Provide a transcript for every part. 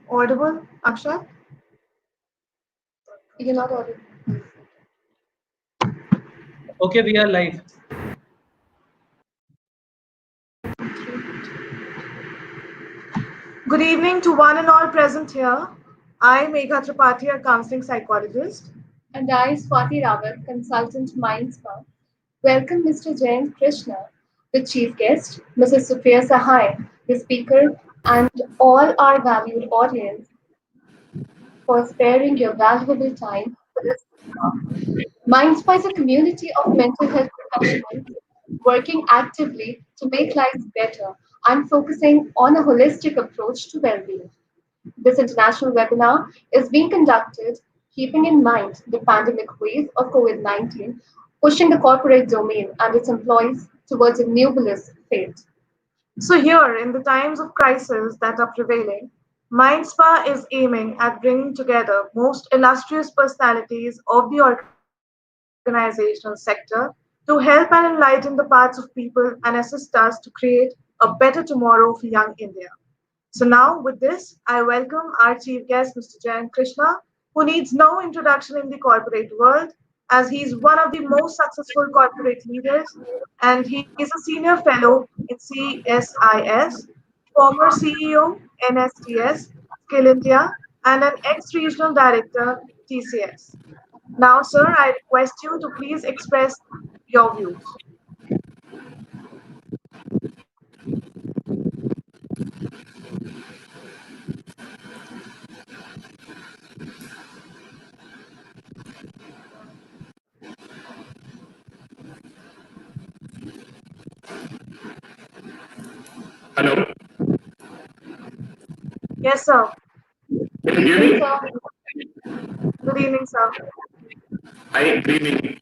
Audible, Akshat? You're not audible. Okay, we are live. Good evening to one and all present here. I, Megha Tripathi, a counseling psychologist. And I, Swati Rawat, consultant Mindspa, welcome Mr. Jayant Krishna, the chief guest, Mrs. Supriya Sahai, the speaker, and all our valued audience for sparing your valuable time for this. Mindspa is a community of mental health professionals working actively to make lives better and focusing on a holistic approach to well-being. This international webinar is being conducted keeping in mind the pandemic wave of COVID-19, pushing the corporate domain and its employees towards a nubilous fate. So, here, in the times of crisis that are prevailing, Mindspa is aiming at bringing together most illustrious personalities of the organizational sector to help and enlighten the paths of people and assist us to create a better tomorrow for young India. So now, with this, I welcome our chief guest, Mr. Jayan Krishna, who needs no introduction in the corporate world, as he is one of the most successful corporate leaders, and he is a senior fellow in CSIS, former CEO, NSTS, Skill India, and an ex-regional director, TCS. Now, sir, I request you to please express your views. Hello, Yes, sir. can you Good hear evening, me? sir. Good evening, sir. Hi, good evening.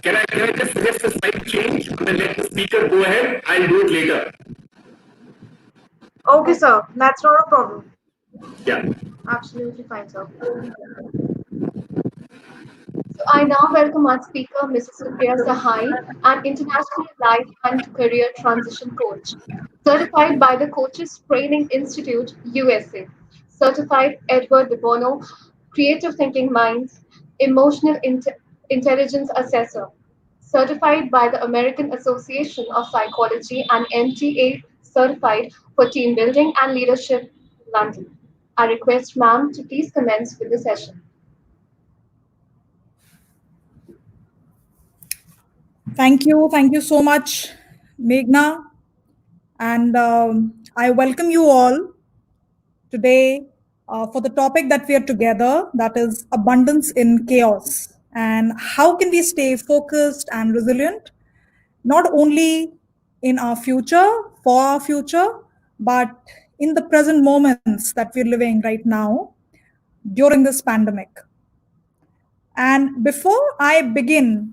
Can I just suggest a slight change and then let the speaker go ahead? I'll do it later. Okay, sir. That's not a problem. Yeah. Absolutely fine, sir. So I now welcome our speaker, Mrs. Supriya Sahai, an international life and career transition coach, certified by the Coaches Training Institute, USA, certified Edward De Bono, Creative Thinking Minds, Emotional Intelligence Assessor, certified by the American Association of Psychology and MTA certified for team building and leadership, London. I request ma'am to please commence with the session. Thank you so much, Meghna. And I welcome you all today for the topic that we are together, that is abundance in chaos. And how can we stay focused and resilient, not only in our future, for our future, but in the present moments that we're living right now during this pandemic. And before I begin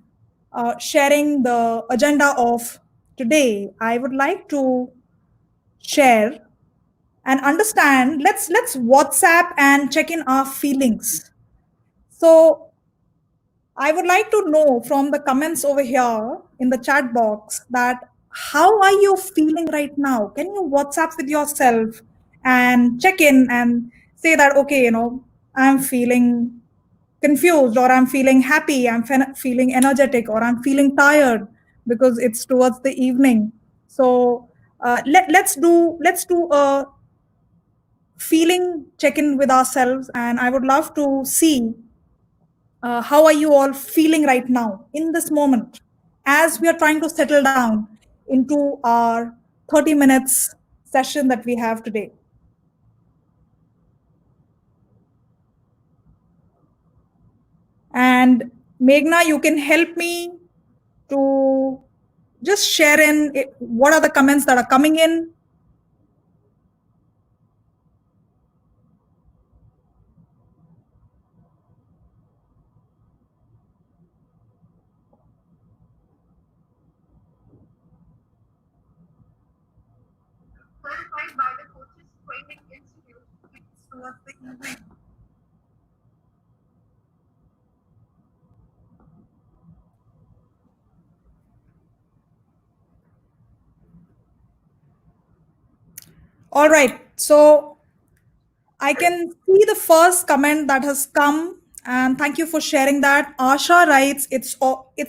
sharing the agenda of today, I would like to share and understand. Let's WhatsApp and check in our feelings. So I would like to know from the comments over here in the chat box that how are you feeling right now? Can you WhatsApp with yourself and check in and say that, okay, I'm feeling confused, or I'm feeling happy, feeling energetic, or I'm feeling tired because it's towards the evening. So let's do a feeling check in with ourselves, and I would love to see how are you all feeling right now in this moment as we are trying to settle down into our 30 minutes session that we have today. And Meghna, you can help me to just share what are the comments that are coming in. Certified by the Coaches Training Institute towards the evening. All right. So I can see the first comment that has come, and thank you for sharing that. Asha writes, it's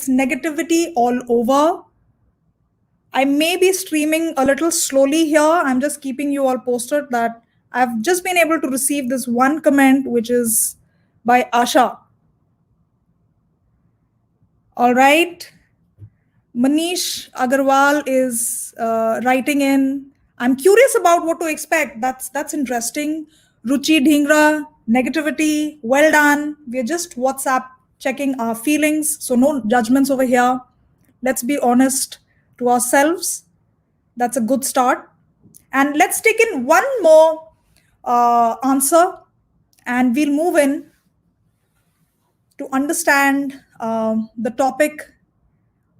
negativity all over. I may be streaming a little slowly here. I'm just keeping you all posted that I've just been able to receive this one comment, which is by Asha. All right. Manish Agarwal is writing in. I'm curious about what to expect. That's interesting. Ruchi Dhingra, negativity. Well done. We're just WhatsApp checking our feelings, so no judgments over here. Let's be honest to ourselves. That's a good start. And let's take in one more answer, and we'll move in to understand the topic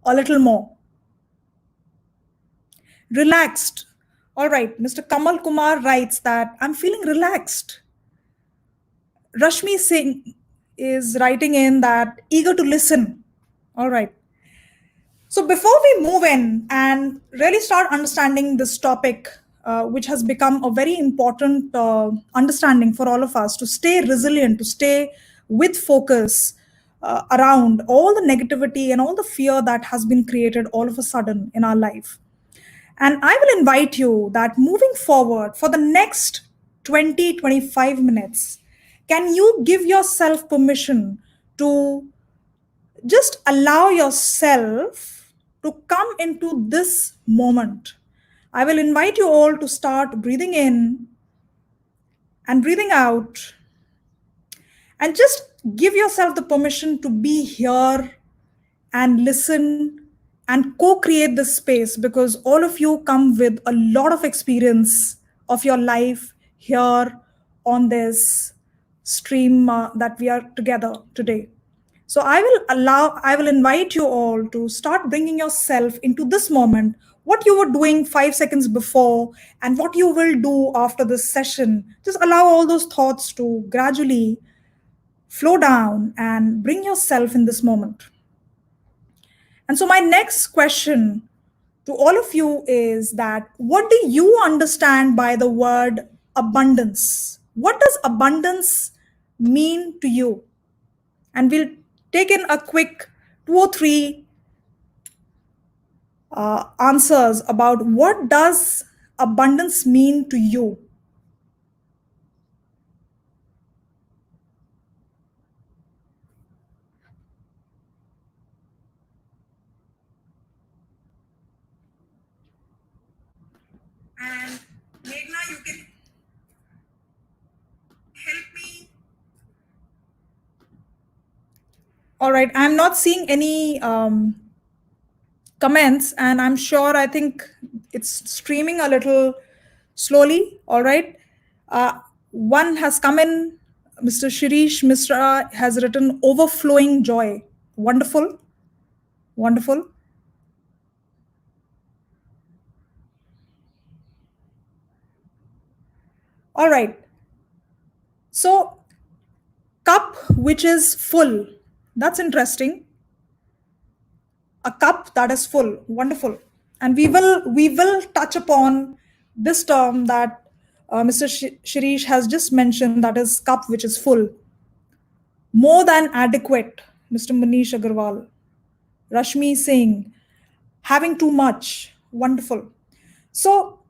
a little more. Relaxed. All right, Mr. Kamal Kumar writes that I'm feeling relaxed. Rashmi Singh is writing in that eager to listen. All right. So before we move in and really start understanding this topic, which has become a very important understanding for all of us to stay resilient, to stay with focus around all the negativity and all the fear that has been created all of a sudden in our life. And I will invite you that moving forward for the next 20-25 minutes, can you give yourself permission to just allow yourself to come into this moment? I will invite you all to start breathing in and breathing out and just give yourself the permission to be here and listen and co-create this space, because all of you come with a lot of experience of your life here on this stream that we are together today. So I will invite you all to start bringing yourself into this moment, what you were doing 5 seconds before and what you will do after this session. Just allow all those thoughts to gradually flow down and bring yourself in this moment. And so my next question to all of you is that what do you understand by the word abundance? What does abundance mean to you? And we'll take in a quick 2 or 3 answers about what does abundance mean to you. And Meghna, you can help me. All right, I'm not seeing any comments, and I'm sure I think it's streaming a little slowly. All right. One has come in. Mr. Shirish Mishra has written overflowing joy. Wonderful. Wonderful. All right. So, cup which is full. That's interesting. A cup that is full. Wonderful. And we will touch upon this term that Mr. Shirish has just mentioned, that is cup which is full. More than adequate, Mr. Manish Agarwal. Rashmi Singh, having too much. Wonderful. So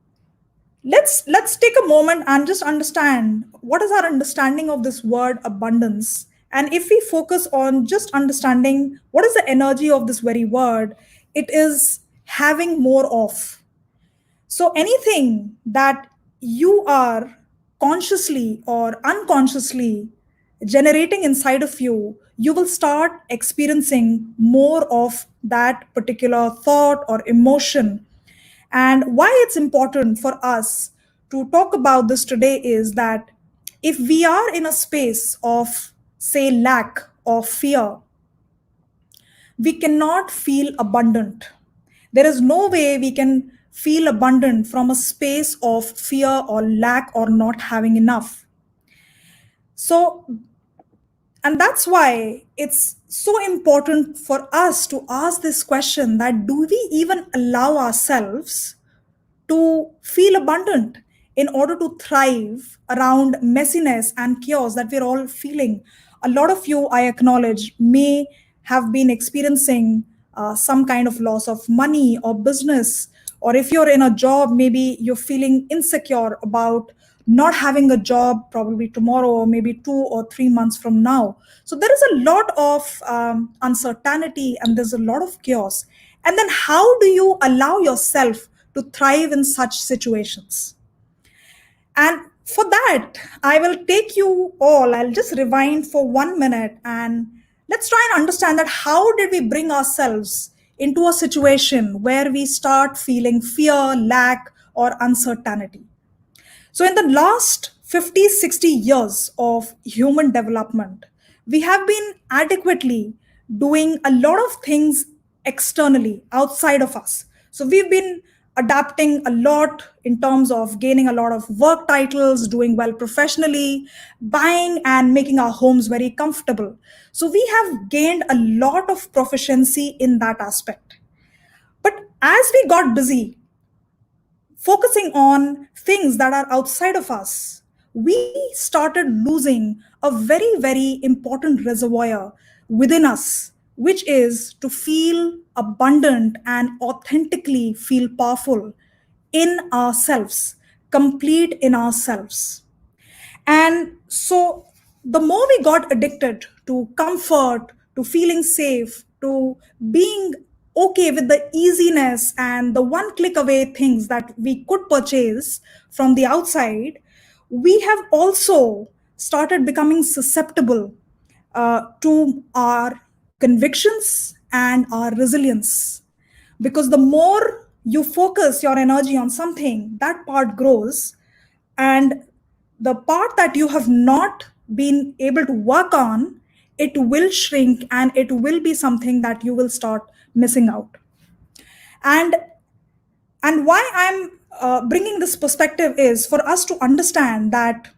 let's take a moment and just understand what is our understanding of this word abundance. And if we focus on just understanding what is the energy of this very word, it is having more of. So anything that you are consciously or unconsciously generating inside of you, you will start experiencing more of that particular thought or emotion. And why it's important for us to talk about this today is that if we are in a space of, say, lack or fear, we cannot feel abundant. There is no way we can feel abundant from a space of fear or lack or not having enough. So, and that's why it's so important for us to ask this question, that do we even allow ourselves to feel abundant? in order to thrive around messiness and chaos that we're all feeling. A lot of you, I acknowledge, may have been experiencing some kind of loss of money or business, or if you're in a job, maybe you're feeling insecure about not having a job probably tomorrow or maybe 2 or 3 months from now. So there is a lot of uncertainty and there's a lot of chaos. And then how do you allow yourself to thrive in such situations? And for that, I will take you all, I'll just rewind for 1 minute and let's try and understand that how did we bring ourselves into a situation where we start feeling fear, lack, or uncertainty. So, in the last 50, 60 years of human development, we have been adequately doing a lot of things externally, outside of us. So, we've been adapting a lot in terms of gaining a lot of work titles, doing well professionally, buying and making our homes very comfortable. So, we have gained a lot of proficiency in that aspect. But as we got busy focusing on things that are outside of us, we started losing a very, very important reservoir within us, which is to feel abundant and authentically feel powerful in ourselves, complete in ourselves. And so the more we got addicted to comfort, to feeling safe, to being okay with the easiness and the one click away things that we could purchase from the outside, we have also started becoming susceptible to our convictions and our resilience. Because the more you focus your energy on something, that part grows, and the part that you have not been able to work on, it will shrink and it will be something that you will start missing out. And why I'm bringing this perspective is for us to understand that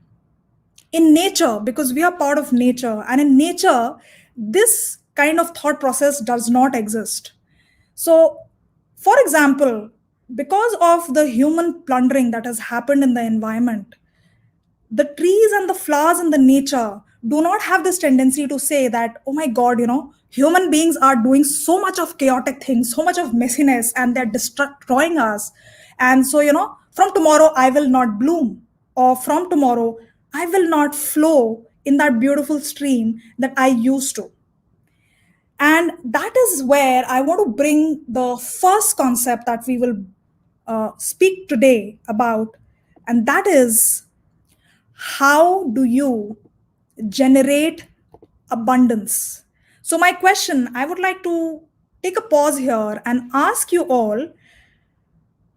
in nature, because we are part of nature, and in nature this kind of thought process does not exist. So for example, because of the human plundering that has happened in the environment, the trees and the flowers in the nature do not have this tendency to say that, oh my god, human beings are doing so much of chaotic things, so much of messiness, and they're destroying us. And so, from tomorrow I will not bloom, or from tomorrow I will not flow in that beautiful stream that I used to. And that is where I want to bring the first concept that we will speak today about, and that is, how do you generate abundance? So, my question, I would like to take a pause here and ask you all,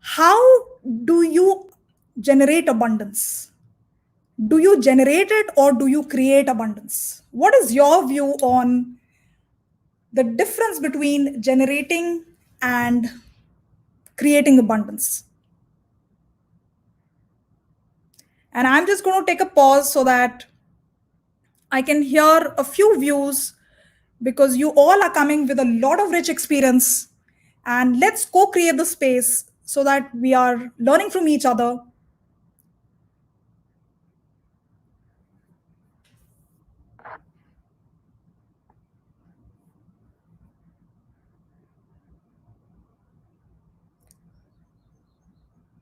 how do you generate abundance? Do you generate it or do you create abundance? What is your view on the difference between generating and creating abundance? And I'm just going to take a pause so that I can hear a few views, because you all are coming with a lot of rich experience. And let's co-create the space so that we are learning from each other.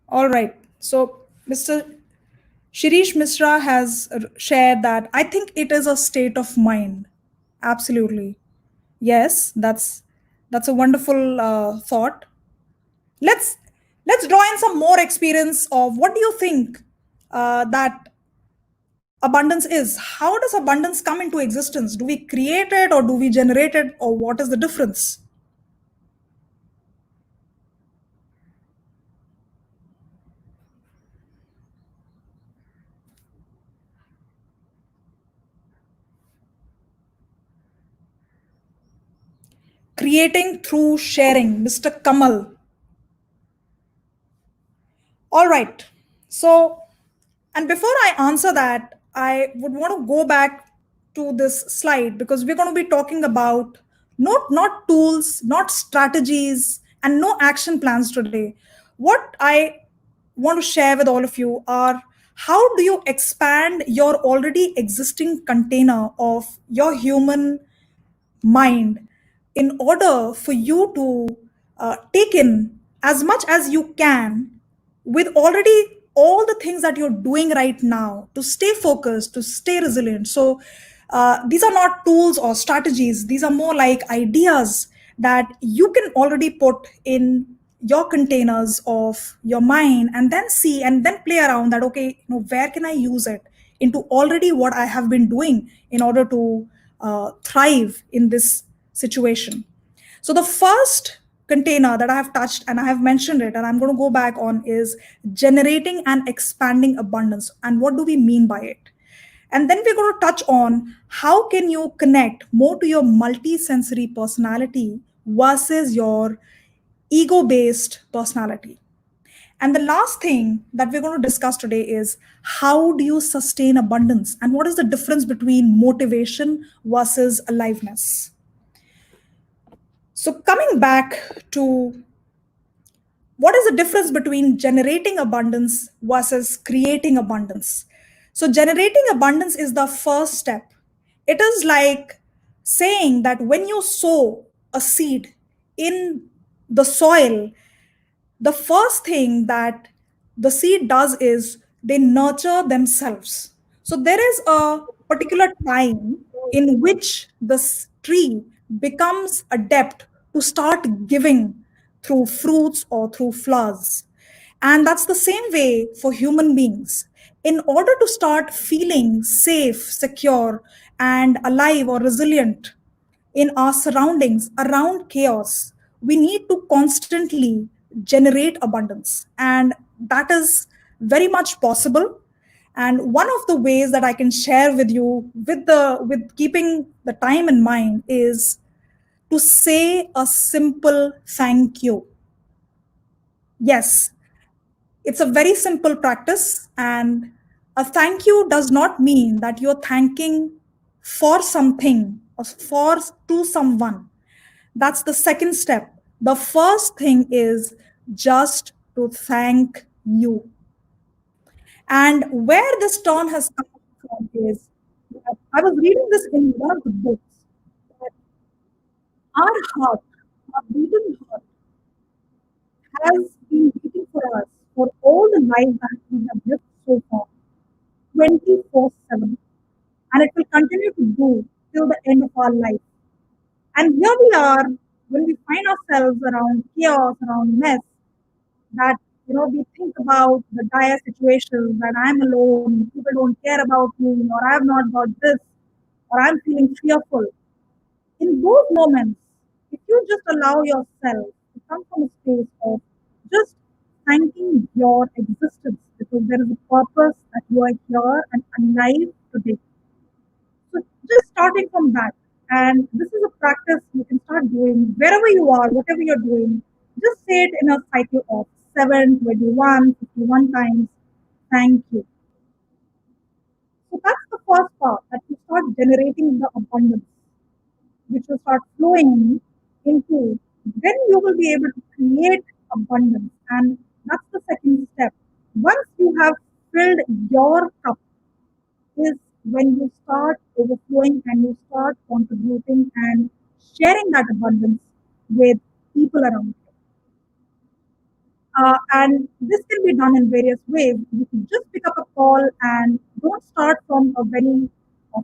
All right. So Mr. Shirish Mishra has shared that I think it is a state of mind. Absolutely. Yes, that's a wonderful thought. Let's draw in some more experience of what do you think that abundance is. How does abundance come into existence? Do we create it or do we generate it, or what is the difference? Creating through sharing, Mr. Kamal. All right. So, and before I answer that, I would want to go back to this slide, because we're going to be talking about not tools, not strategies, and no action plans today. What I want to share with all of you are how do you expand your already existing container of your human mind in order for you to take in as much as you can with already all the things that you're doing right now to stay focused, to stay resilient. So these are not tools or strategies, these are more like ideas that you can already put in your containers of your mind and then see and then play around that, okay, where can I use it into already what I have been doing in order to thrive in this situation. So the first container that I have touched and I have mentioned it and I'm going to go back on is generating and expanding abundance. And what do we mean by it? And then we're going to touch on how can you connect more to your multi-sensory personality versus your ego-based personality. And the last thing that we're going to discuss today is how do you sustain abundance and what is the difference between motivation versus aliveness. So, coming back to what is the difference between generating abundance versus creating abundance? So, generating abundance is the first step. It is like saying that when you sow a seed in the soil, the first thing that the seed does is they nurture themselves. So there is a particular time in which the tree becomes adept to start giving through fruits or through flowers. And that's the same way for human beings. In order to start feeling safe, secure, and alive or resilient, in our surroundings around chaos, we need to constantly generate abundance. And that is very much possible. And one of the ways that I can share with you with keeping the time in mind is to say a simple thank you. Yes, it's a very simple practice, and a thank you does not mean that you're thanking for something or for to someone. That's the second step. The first thing is just to thank you. And where this term has come from is I was reading this in one of the books that our heart, our beating heart, has been beating for us for all the lives that we have lived so far, 24/7. And it will continue to do till the end of our life. And here we are, when we find ourselves around chaos, around mess, that we think about the dire situations that I'm alone, people don't care about me, or I've not got this, or I'm feeling fearful. In those moments, if you just allow yourself to come from a space of just thanking your existence because there is a purpose that you are here and alive today. So just starting from that, and this is a practice you can start doing wherever you are, whatever you're doing. Just say it in a cycle of 7, 21, 51 times. Thank you. So that's the first part that you start generating the abundance, which will start flowing into. Then you will be able to create abundance, and that's the second step. Once you have filled your cup, is when you start overflowing and you start contributing and sharing that abundance with people around you. And this can be done in various ways. You can just pick up a call and don't start from a very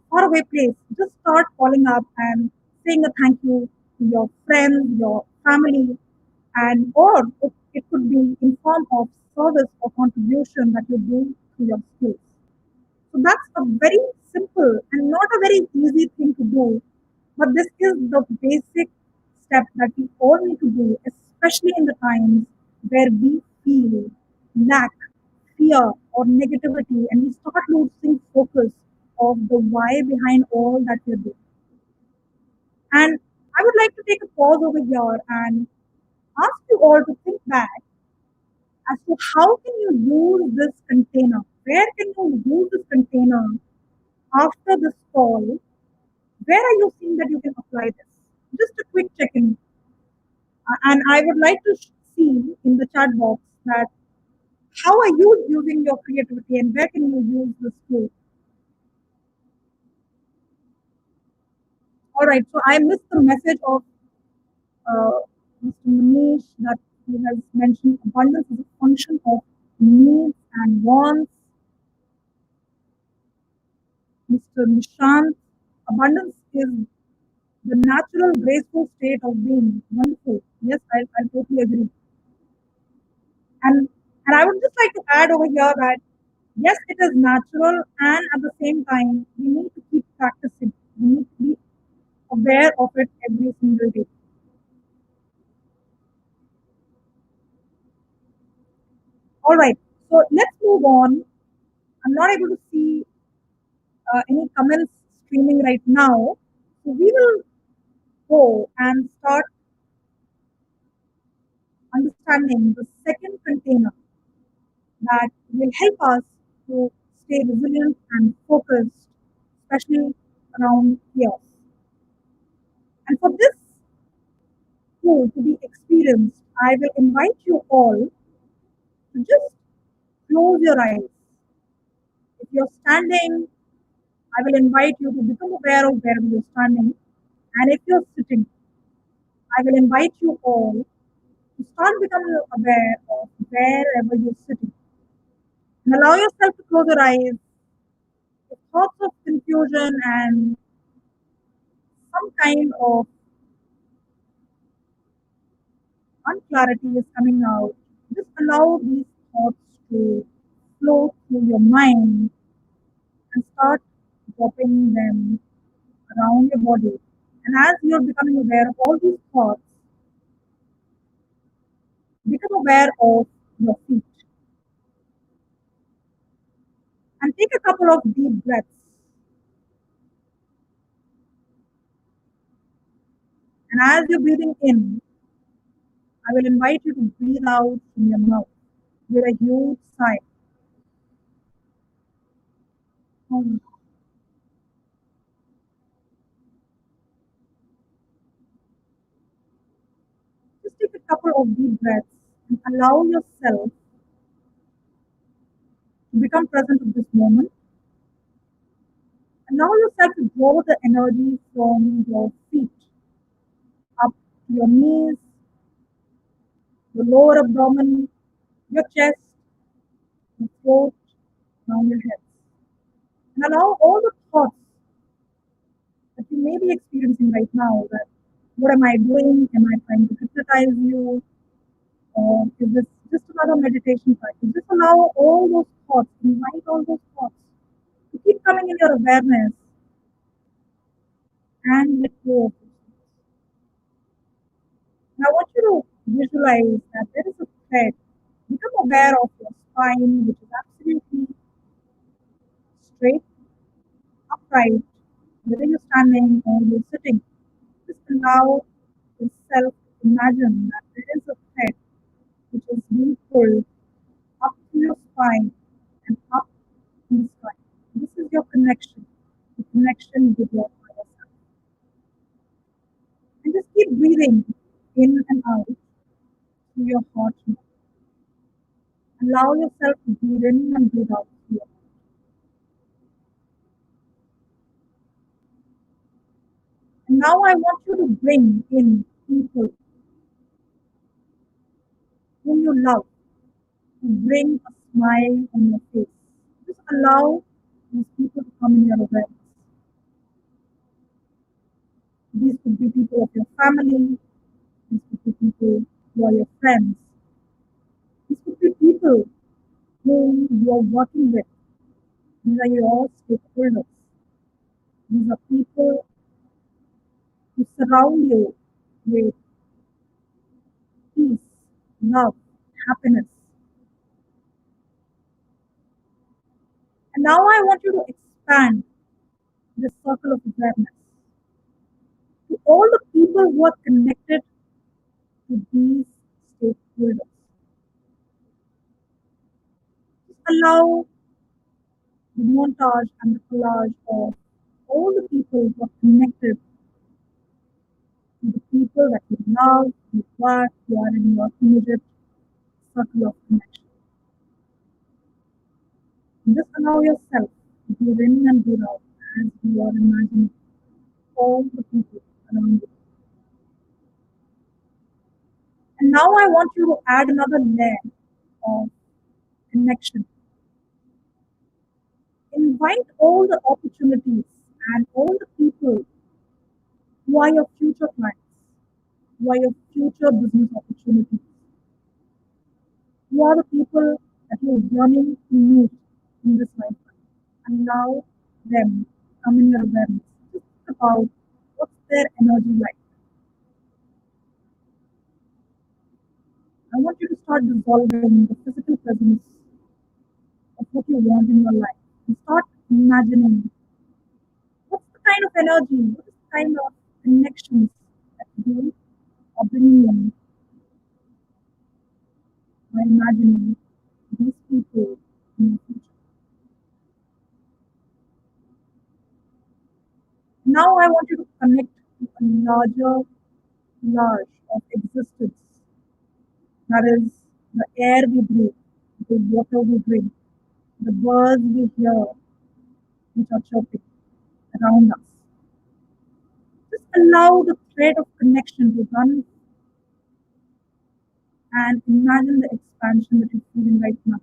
far away place. Just start calling up and saying a thank you to your friends, your family, and or it could be in form of service or contribution that you do to your skills. So that's a very simple and not a very easy thing to do, but this is the basic step that we all need to do, especially in the times where we feel lack, fear, or negativity, and we start losing focus of the why behind all that we're doing. And I would like to take a pause over here and ask you all to think back as to how can you use this container? Where can you use this container after this call? Where are you seeing that you can apply this? Just a quick check-in. And I would like to see in the chat box that How are you using your creativity and where can you use this tool? All right, so I missed the message of uh, Mr. Manish that he has mentioned abundance is a function of needs and wants. Mr. Nishant, abundance is the natural, graceful state of being. Wonderful. Yes, I totally agree. And I would just like to add over here that yes, it is natural, and at the same time, we need to keep practicing. We need to be aware of it every single day. All right, so let's move on. I'm not able to see any comments streaming right now. So we will go and start understanding the second container that will help us to stay resilient and focused, especially around chaos. And for this tool to be experienced, I will invite you all to just close your eyes. If you're standing, I will invite you to become aware of wherever you're standing. And if you're sitting, I will invite you all to start becoming aware of wherever you're sitting. And allow yourself to close your eyes. If thoughts of confusion and some kind of unclarity is coming out, just allow these thoughts to flow through your mind and start dropping them around your body. And as you're becoming aware of all these thoughts, become aware of your feet and take a couple of deep breaths. And as you're breathing in, I will invite you to breathe out from your mouth with a huge sigh. Um, Just take a couple of deep breaths and allow yourself to become present at this moment. Allow yourself to draw the energy from your feet up to your knees, your lower abdomen, your chest, your throat, around your head. And allow all the thoughts that you may be experiencing right now that what am I doing? Am I trying to hypnotize you? Or is this just another meditation practice? Just allow all those thoughts, invite all those thoughts to keep coming in your awareness and let go of it. And I want you to visualize that there is a thread. Become aware of your spine, which is absolutely straight, upright, whether you're standing or you're sitting. Just allow yourself to imagine that there is a thread which is being pulled up to your spine and up to the sky. This is your connection, the connection with your higher self. And just keep breathing in and out through your heart. Allow yourself to breathe in and breathe out through your heart. And now I want you to bring in people whom you love to bring a smile on your face. Just allow these people to come in your awareness. These could be people of your family, these could be people who are your friends, these could be people whom you are working with. These are your stakeholders. These are people who surround you with peace, love, happiness. And now I want you to expand this circle of awareness to all the people who are connected to these stakeholders. Just allow the montage and the collage of all the people who are connected to the people that you love, you work, who are in your immediate circle of connection. Just allow yourself to breathe in and breathe out as you are imagining all the people around you. And now I want you to add another layer of connection. Invite all the opportunities and all the people who are your future clients, who are your future business opportunities, who are the people that you're yearning to meet in this lifetime. Allow them to come in your awareness. Just think about what's their energy like. I want you to start dissolving the physical presence of what you want in your life and start imagining what's the kind of energy, what is the kind of connections that you are bringing in by imagining these people in your future. Now I want you to connect to a larger large of existence, that is the air we breathe, the water we drink, the birds we hear which are chirping around us. Just allow the thread of connection to run and imagine the expansion that you're feeling right now.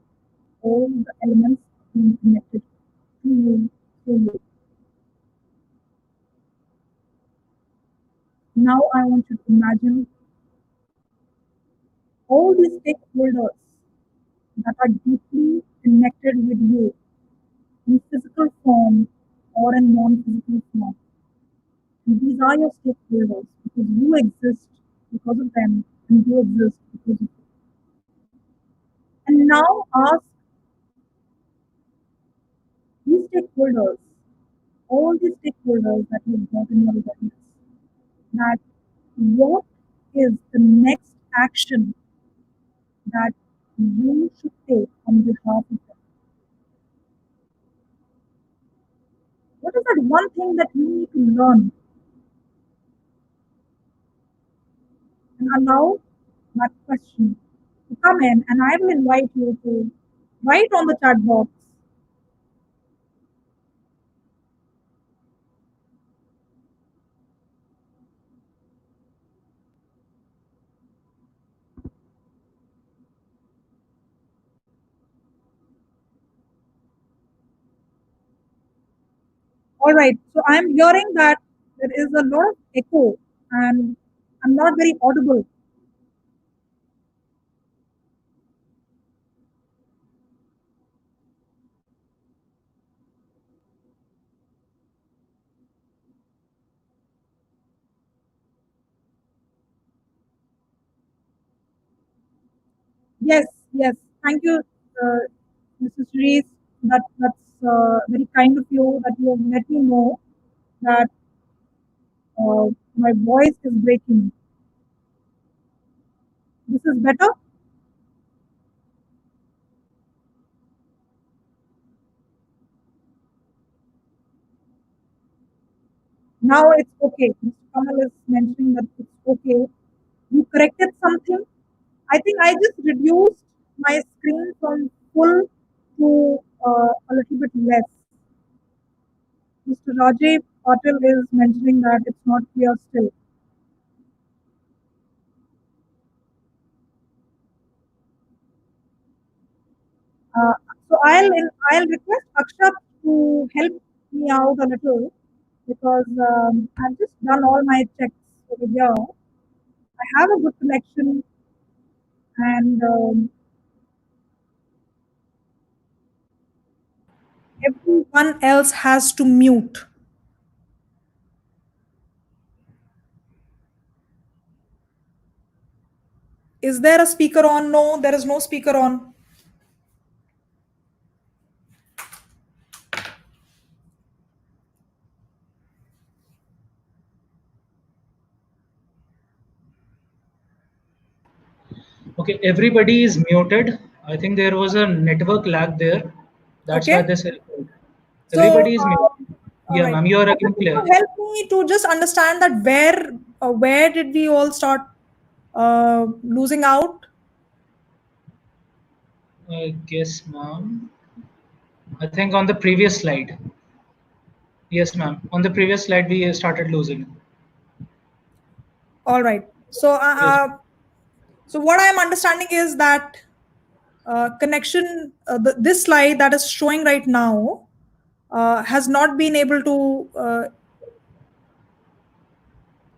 All the elements being connected to you, through you. Now I want you to imagine all these stakeholders that are deeply connected with you in physical form or in non-physical form. And these are your stakeholders because you exist because of them and you exist because of them. And now ask these stakeholders, all these stakeholders that you've got in your awareness, that what is the next action that you should take on behalf of them? What is that one thing that you need to learn and allow that question to come in? And I will invite you to write on the chat box. All right, so I'm hearing that there is a lot of echo and I'm not very audible. Yes, yes. Thank you, Mrs. Rees. That's very kind of you that you have let me know that my voice is breaking. This is better. Now it's okay. Mr. Kamal is mentioning that it's okay. You corrected something. I think I just reduced my screen from full to a little bit less. Mr. Rajiv Patil is mentioning that it's not clear still. Uh, so I'll request Akshat to help me out a little because I've just done all my checks over here. I have a good connection and everyone else has to mute. Is there a speaker on? No, there is no speaker on. Okay, everybody is muted. I think there was a network lag there. That's why Okay. this. So, Everybody is muted. all Yeah, right. ma'am, you are Akshat, again can you clear. help me to just understand that where did we all start losing out? I guess, ma'am. I think on the previous slide. Yes, ma'am. On the previous slide, we started losing. All right. So, Yes. so what I am understanding is that connection, this slide that is showing right now, has not been able to.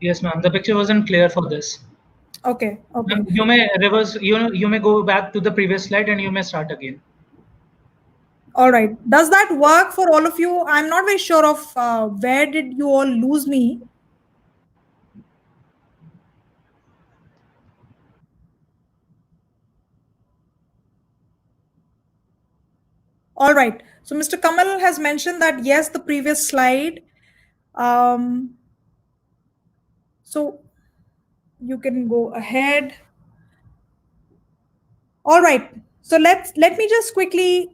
Yes, ma'am. The picture wasn't clear for this. Okay, okay. Ma'am, you may reverse. You may go back to the previous slide and you may start again. All right. Does that work for all of you? I'm not very sure of where did you all lose me. All right. So Mr. Kamal has mentioned that yes, the previous slide. Um, so you can go ahead. All right. So let me just quickly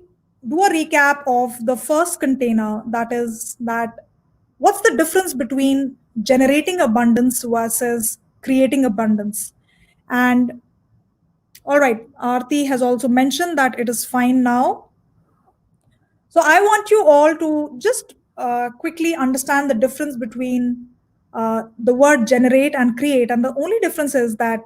do a recap of the first container. That is that what's the difference between generating abundance versus creating abundance? And all right, Aarti has also mentioned that it is fine now. So I want you all to just quickly understand the difference between the word generate and create. And the only difference is that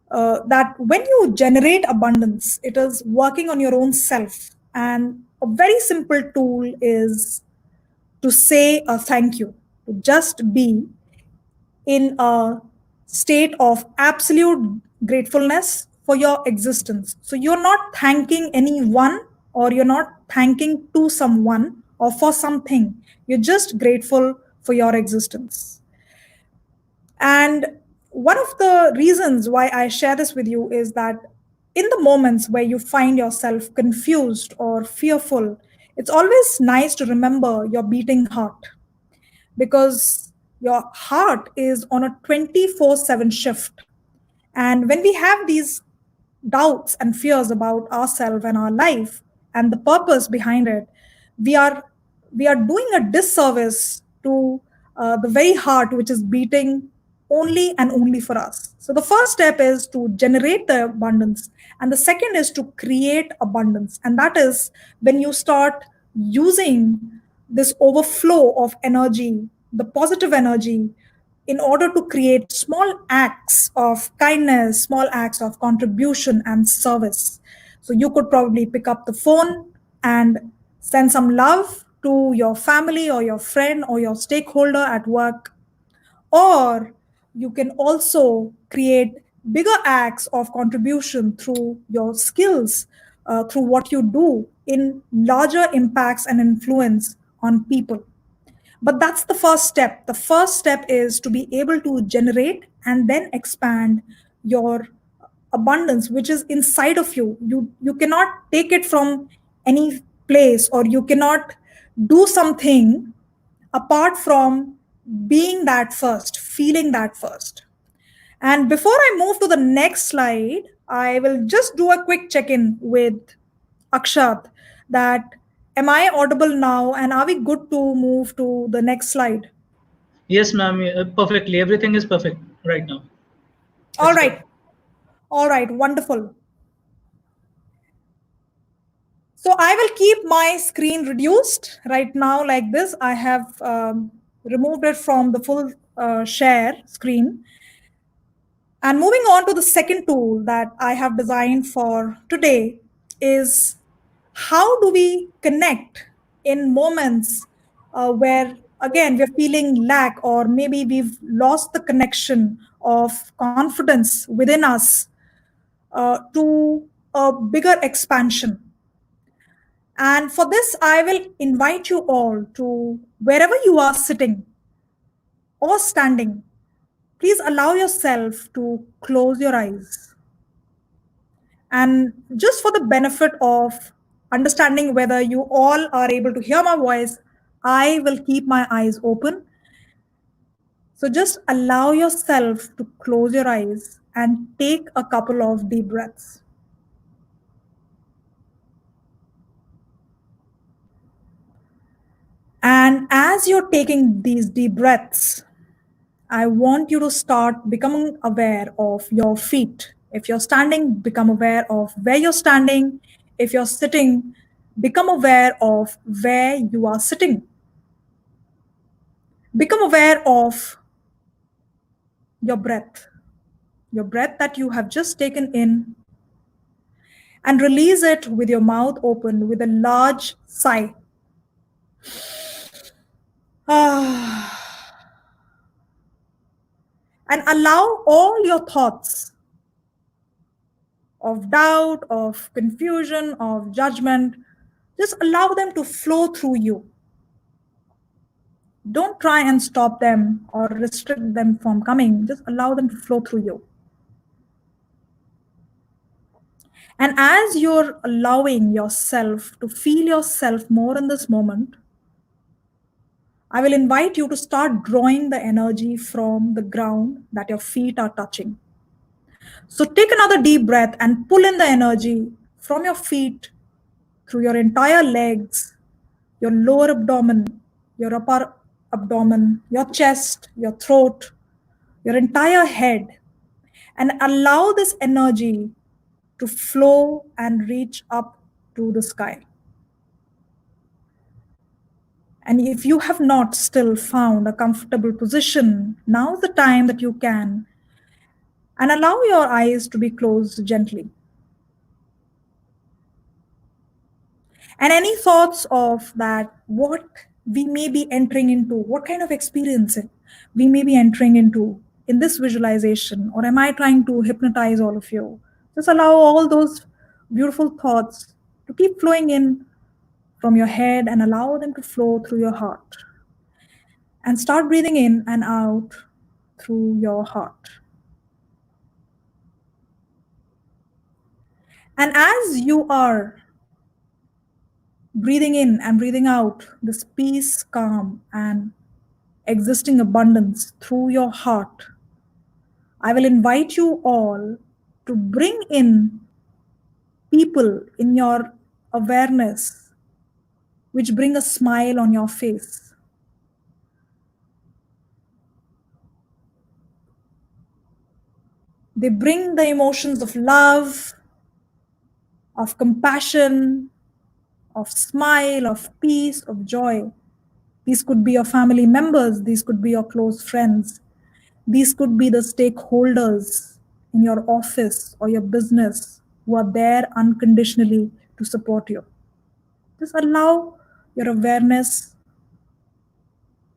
when you generate abundance, it is working on your own self. And a very simple tool is to say a thank you, to just be in a state of absolute gratefulness for your existence. So you're not thanking anyone or you're not thanking to someone or for something. You're just grateful for your existence. And one of the reasons why I share this with you is that in the moments where you find yourself confused or fearful, it's always nice to remember your beating heart because your heart is on a 24/7 shift. And when we have these doubts and fears about ourselves and our life and the purpose behind it, we are we are doing a disservice to the very heart which is beating only and only for us. So the first step is to generate the abundance, and the second is to create abundance, and that is when you start using this overflow of energy, the positive energy, in order to create small acts of kindness, small acts of contribution and service. So you could probably pick up the phone and send some love to your family or your friend or your stakeholder at work. Or you can also create bigger acts of contribution through your skills, through what you do in larger impacts and influence on people. But that's the first step. The first step is to be able to generate and then expand your abundance, which is inside of you. You cannot take it from any place, or you cannot do something apart from being that first, feeling that first. And before I move to the next slide, I will just do a quick check in with Akshat that am I audible now and are we good to move to the next slide? Yes, ma'am. Perfectly. Everything is perfect right now. All Let's go. right. All right. Wonderful. So I will keep my screen reduced right now like this. I have removed it from the full share screen. And moving on to the second tool that I have designed for today is how do we connect in moments where, again, we're feeling lack or maybe we've lost the connection of confidence within us to a bigger expansion. And for this, I will invite you all to wherever you are sitting or standing, please allow yourself to close your eyes. And just for the benefit of understanding whether you all are able to hear my voice, I will keep my eyes open. So just allow yourself to close your eyes and take a couple of deep breaths. And as you're taking these deep breaths, I want you to start becoming aware of your feet. If you're standing, become aware of where you're standing. If you're sitting, Become aware of where you are sitting. Become aware of your breath that you have just taken in, and release it with your mouth open with a large sigh. Ah. And allow all your thoughts of doubt, of confusion, of judgment, just allow them to flow through you. Don't try and stop them or restrict them from coming. Just allow them to flow through you. And as you're allowing yourself to feel yourself more in this moment, I will invite you to start drawing the energy from the ground that your feet are touching. So take another deep breath and pull in the energy from your feet through your entire legs, your lower abdomen, your upper abdomen, your chest, your throat, your entire head, and allow this energy to flow and reach up to the sky. And if you have not still found a comfortable position, now's the time that you can, and allow your eyes to be closed gently. And any thoughts of that, what we may be entering into, what kind of experience we may be entering into in this visualization, or am I trying to hypnotize all of you? Just allow all those beautiful thoughts to keep flowing in from your head and allow them to flow through your heart. And start breathing in and out through your heart. And as you are breathing in and breathing out this peace, calm, and existing abundance through your heart, I will invite you all to bring in people in your awareness which bring a smile on your face. They bring the emotions of love, of compassion, of smile, of peace, of joy. These could be your family members, these could be your close friends, these could be the stakeholders in your office or your business who are there unconditionally to support you. Just allow your awareness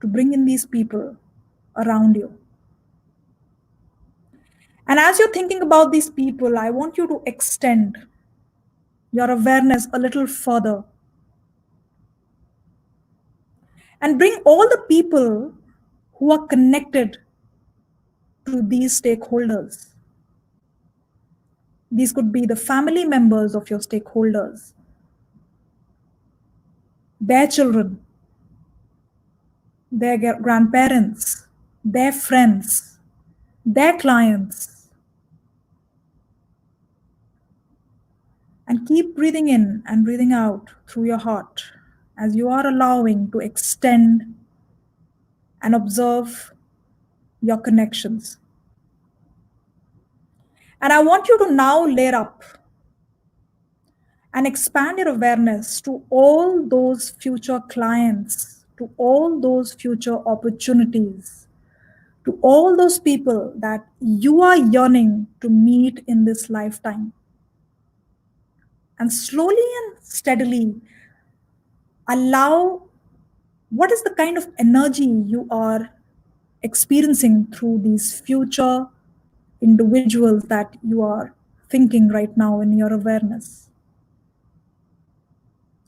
to bring in these people around you. And as you're thinking about these people, I want you to extend your awareness a little further and bring all the people who are connected to these stakeholders. These could be the family members of your stakeholders, their children, their grandparents, their friends, their clients. And keep breathing in and breathing out through your heart as you are allowing to extend and observe your connections. And I want you to now layer up and expand your awareness to all those future clients, to all those future opportunities, to all those people that you are yearning to meet in this lifetime. And slowly and steadily allow what is the kind of energy you are experiencing through these future individuals that you are thinking right now in your awareness.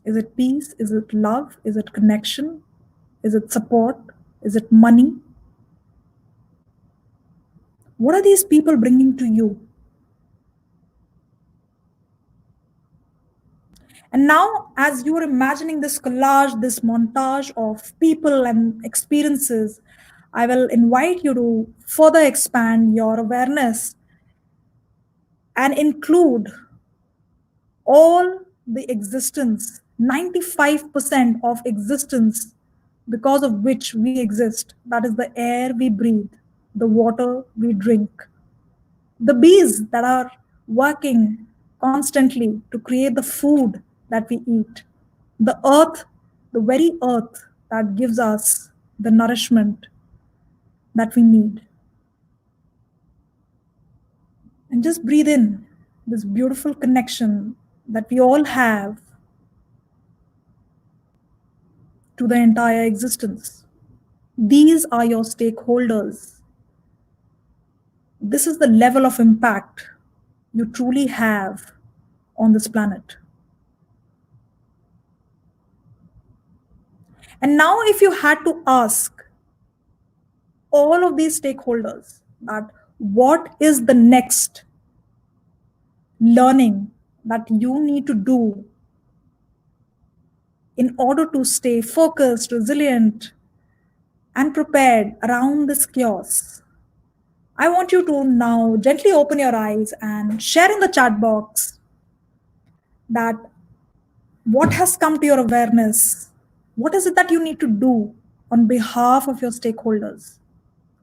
Is it peace? Is it love? Is it connection? Is it support? Is it money? What are these people bringing to you? And now, as you are imagining this collage, this montage of people and experiences, I will invite you to further expand your awareness and include all the existence, 95% of existence, because of which we exist. That is the air we breathe, the water we drink, the bees that are working constantly to create the food that we eat, The earth, the very earth that gives us the nourishment that we need. And just breathe in this beautiful connection that we all have to the entire existence. These are your stakeholders. This is the level of impact you truly have on this planet. And now, if you had to ask all of these stakeholders that what is the next learning that you need to do in order to stay focused, resilient, and prepared around this chaos, I want you to now gently open your eyes and share in the chat box that what has come to your awareness. What is it that you need to do on behalf of your stakeholders,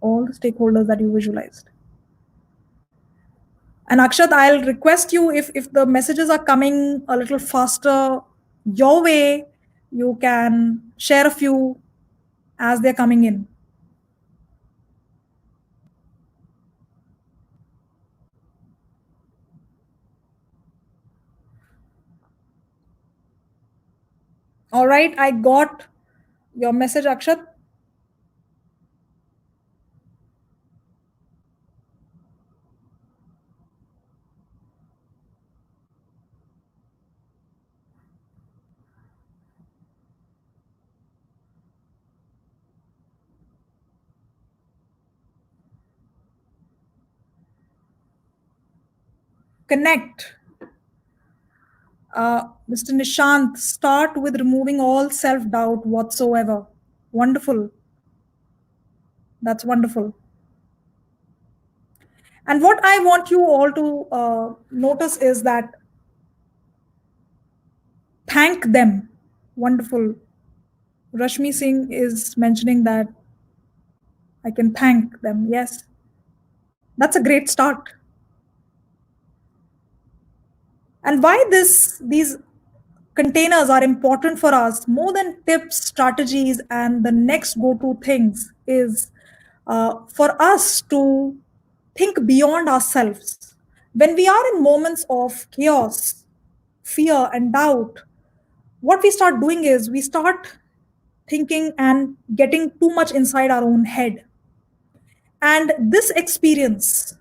all the stakeholders that you visualized? And Akshat, I'll request you, if the messages are coming a little faster your way, you can share a few as they're coming in. All right, I got your message, Akshat. Connect. Mr. Nishant, start with removing all self-doubt whatsoever. Wonderful. That's wonderful. And what I want you all to notice is that thank them. Wonderful. Rashmi Singh is mentioning that I can thank them. Yes. That's a great start. And why these containers are important for us more than tips, strategies, and the next go-to things is for us to think beyond ourselves. When we are in moments of chaos, fear, and doubt, what we start doing is we start thinking and getting too much inside our own head. And this experience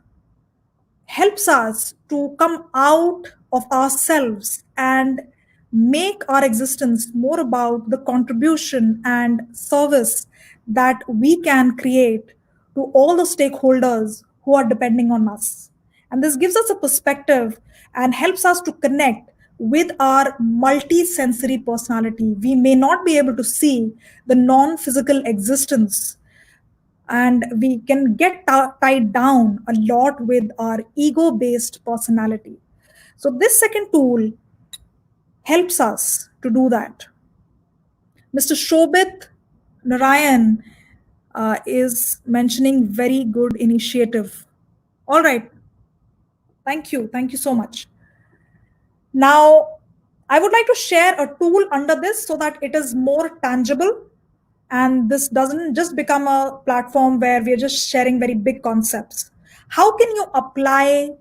helps us to come out of ourselves and make our existence more about the contribution and service that we can create to all the stakeholders who are depending on us. And this gives us a perspective and helps us to connect with our multi-sensory personality. We may not be able to see the non-physical existence, and we can get tied down a lot with our ego-based personality. So this second tool helps us to do that. Mr. Shobit Narayan is mentioning very good initiative. All right. Thank you. Thank you so much. Now, I would like to share a tool under this so that it is more tangible. And this doesn't just become a platform where we're just sharing very big concepts. How can you apply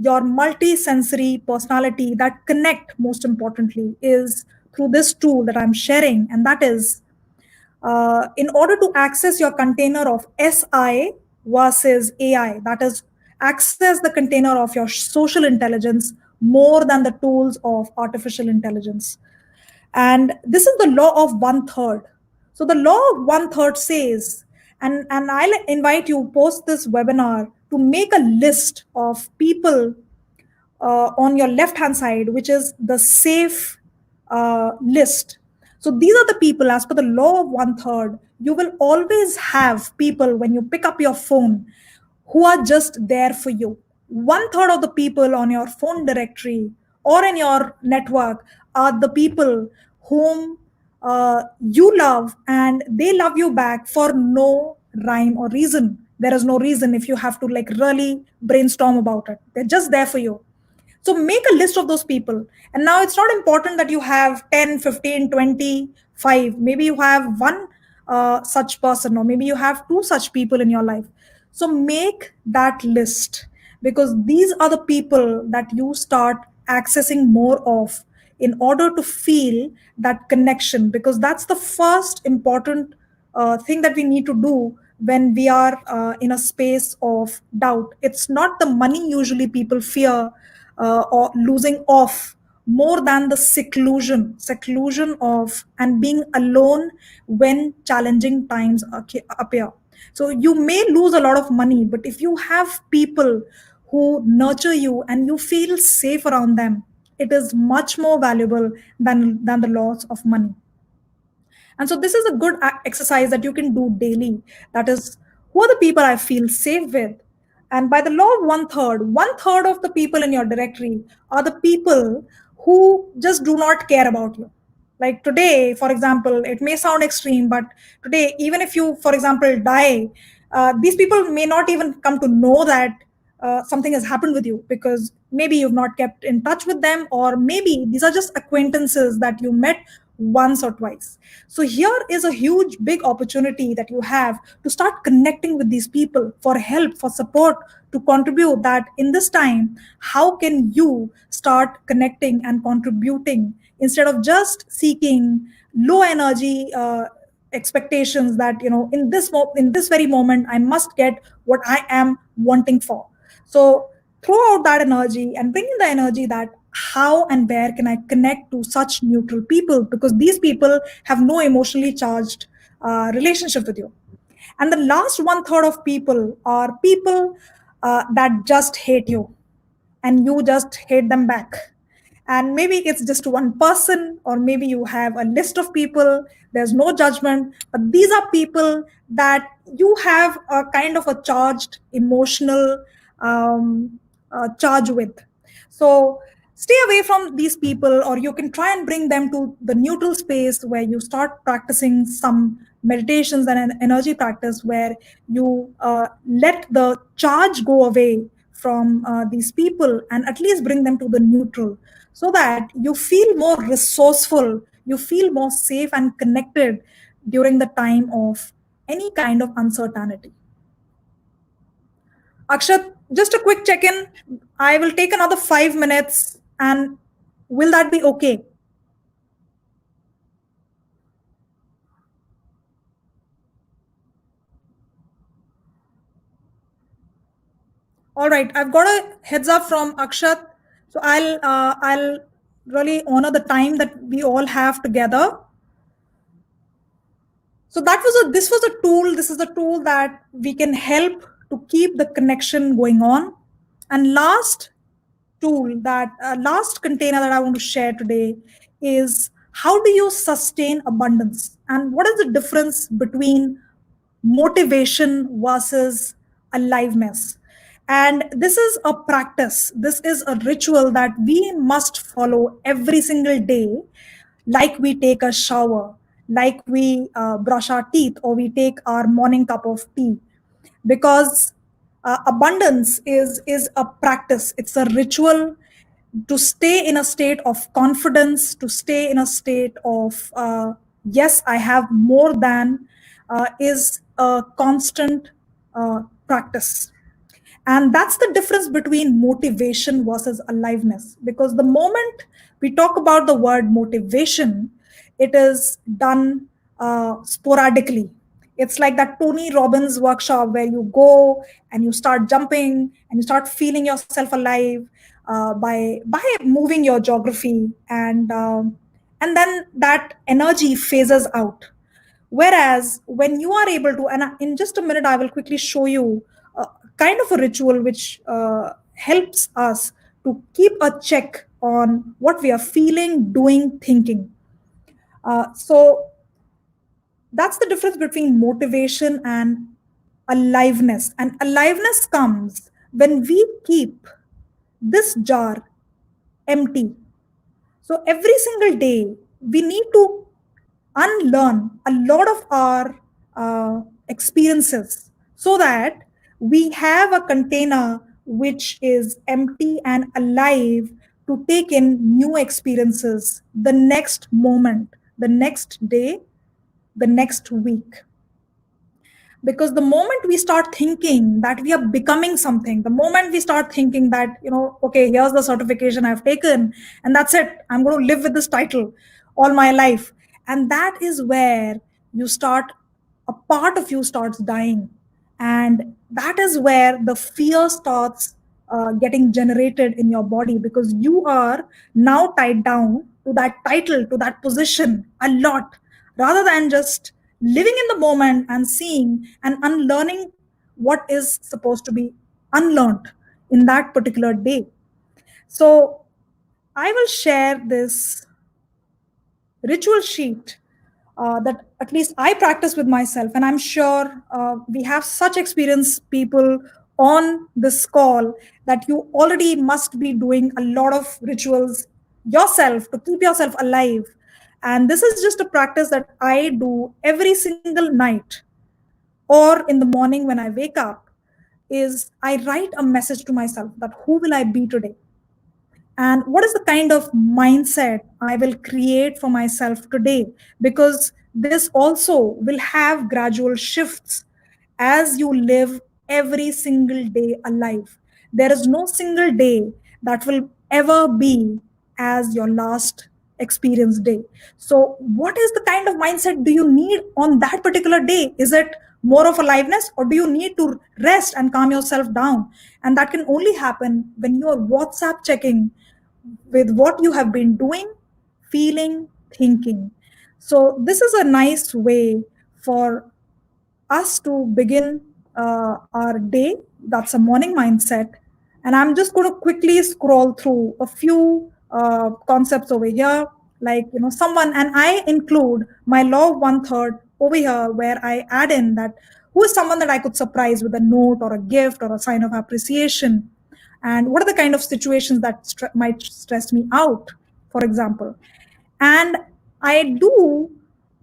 your multi-sensory personality that connect, most importantly, is through this tool that I'm sharing. And that is, in order to access your container of SI versus AI, that is, access the container of your social intelligence more than the tools of artificial intelligence. And this is the law of 1/3. So the law of 1/3 says, and I'll invite you post this webinar to make a list of people on your left hand side, which is the safe list. So these are the people, as per the law of 1/3, you will always have people when you pick up your phone who are just there for you. 1/3 of the people on your phone directory or in your network are the people whom you love, and they love you back for no rhyme or reason. There is no reason if you have to like really brainstorm about it. They're just there for you. So make a list of those people. And now it's not important that you have 10, 15, 25. Maybe you have one such person, or maybe you have two such people in your life. So make that list, because these are the people that you start accessing more of in order to feel that connection, because that's the first important thing that we need to do when we are in a space of doubt. It's not the money usually people fear or losing off, more than the seclusion of and being alone when challenging times appear. So you may lose a lot of money, but if you have people who nurture you and you feel safe around them, it is much more valuable than the loss of money. And so this is a good exercise that you can do daily. That is, who are the people I feel safe with? And by the law of one third of the people in your directory are the people who just do not care about you. Like today, for example, it may sound extreme, but today, even if you, for example, die, these people may not even come to know that something has happened with you, because maybe you've not kept in touch with them, or maybe these are just acquaintances that you met once or twice. So here is a huge big opportunity that you have to start connecting with these people for help, for support, to contribute that in this time. How can you start connecting and contributing instead of just seeking low energy expectations that, in in this very moment I must get what I am wanting for. So throw out that energy and bring in the energy that how and where can I connect to such neutral people, because these people have no emotionally charged relationship with you. And the last one third of people are people that just hate you, and you just hate them back. And maybe it's just one person, or maybe you have a list of people. There's no judgment, but these are people that you have a kind of a charged emotional charge with. So stay away from these people, or you can try and bring them to the neutral space where you start practicing some meditations and an energy practice where you let the charge go away from these people and at least bring them to the neutral, so that you feel more resourceful, you feel more safe and connected during the time of any kind of uncertainty. Akshat, just a quick check in. I will take another 5 minutes, and will that be okay? All right, I've got a heads up from Akshat, so I'll really honor the time that we all have together. So this was a tool. This is a tool that we can help to keep the connection going on. And last container that I want to share today is, how do you sustain abundance, and what is the difference between motivation versus aliveness? And this is a practice, this is a ritual that we must follow every single day, like we take a shower, like we brush our teeth, or we take our morning cup of tea. Because abundance is a practice, it's a ritual to stay in a state of confidence, to stay in a state of yes, I have more than, is a constant practice. And that's the difference between motivation versus aliveness. Because the moment we talk about the word motivation, it is done sporadically. It's like that Tony Robbins workshop where you go and you start jumping and you start feeling yourself alive by moving your geography, and then that energy phases out. Whereas when you are able to, and in just a minute, I will quickly show you kind of a ritual which helps us to keep a check on what we are feeling, doing, thinking. So that's the difference between motivation and aliveness. And aliveness comes when we keep this jar empty. So every single day, we need to unlearn a lot of our experiences, so that we have a container which is empty and alive to take in new experiences the next moment, the next day, the next week. Because the moment we start thinking that we are becoming something, the moment we start thinking that, okay, here's the certification I've taken and that's it, I'm going to live with this title all my life, and that is where you start, a part of you starts dying, and that is where the fear starts getting generated in your body, because you are now tied down to that title, to that position a lot, rather than just living in the moment and seeing and unlearning what is supposed to be unlearned in that particular day. So I will share this ritual sheet that at least I practice with myself. And I'm sure we have such experienced people on this call that you already must be doing a lot of rituals yourself to keep yourself alive. And this is just a practice that I do every single night or in the morning when I wake up, is I write a message to myself that who will I be today? And what is the kind of mindset I will create for myself today? Because this also will have gradual shifts as you live every single day alive. There is no single day that will ever be as your last experience day. So what is the kind of mindset do you need on that particular day? Is it more of aliveness, or do you need to rest and calm yourself down? And that can only happen when you are WhatsApp checking with what you have been doing, feeling, thinking. So this is a nice way for us to begin our day. That's a morning mindset. And I'm just going to quickly scroll through a few concepts over here, like, someone, and I include my law of one third over here, where I add in that who is someone that I could surprise with a note or a gift or a sign of appreciation, and what are the kind of situations that might stress me out, for example. And I do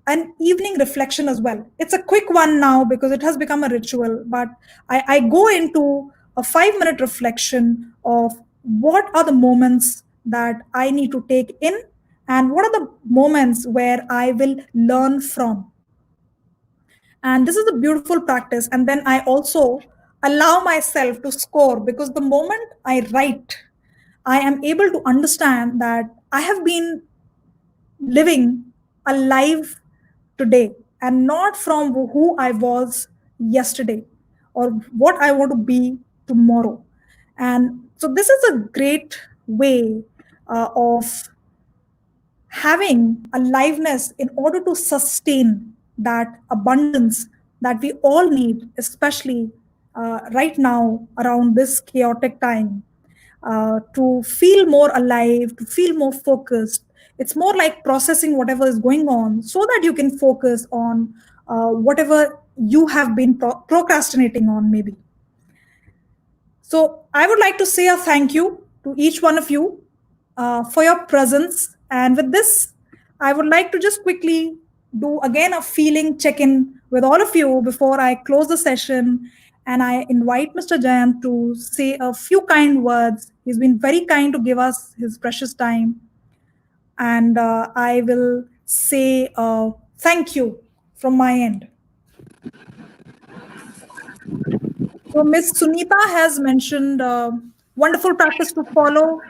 an evening reflection as well. It's a quick one now because it has become a ritual, but I go into a 5-minute reflection of what are the moments that I need to take in, and what are the moments where I will learn from. And this is a beautiful practice. And then I also allow myself to score, because the moment I write, I am able to understand that I have been living alive today and not from who I was yesterday or what I want to be tomorrow. And so this is a great way of having aliveness in order to sustain that abundance that we all need, especially right now around this chaotic time, to feel more alive, to feel more focused. It's more like processing whatever is going on so that you can focus on whatever you have been procrastinating on, maybe. So I would like to say a thank you to each one of you for your presence. And with this, I would like to just quickly do again a feeling check-in with all of you before I close the session. And I invite Mr. Jayant to say a few kind words. He's been very kind to give us his precious time. And I will say thank you from my end. So Ms. Sunita has mentioned wonderful practice to follow.